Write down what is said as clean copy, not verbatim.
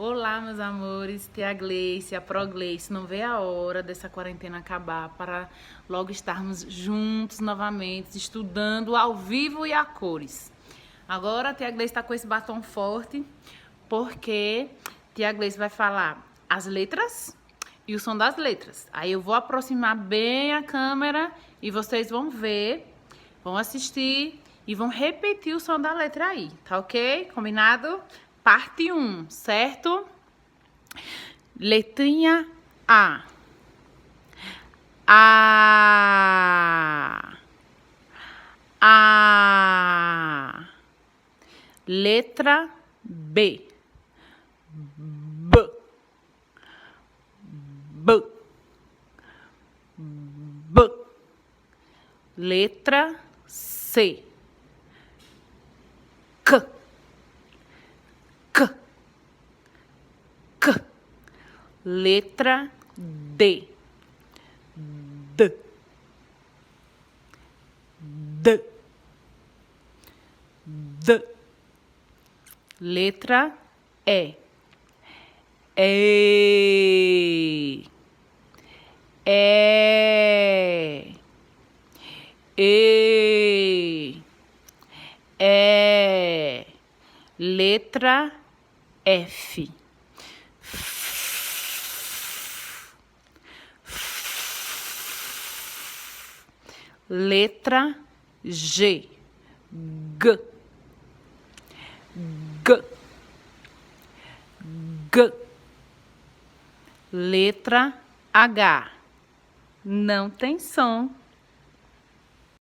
Olá, meus amores, tia Gleice, a Pro Gleice, não vê a hora dessa quarentena acabar para logo estarmos juntos novamente, estudando ao vivo e a cores. Agora a tia Gleice está com esse batom forte, porque tia Gleice vai falar as letras e o som das letras. Aí eu vou aproximar bem a câmera e vocês vão ver, vão assistir e vão repetir o som da letra aí, tá ok? Combinado? Parte 1, certo? Letrinha A. A. A. Letra B. B. B. B. Letra C. C. C. C. Letra D. D. D. D. Letra E. E. E. E. E. Letra F. Letra G. G. G. G. Letra H. Não tem som.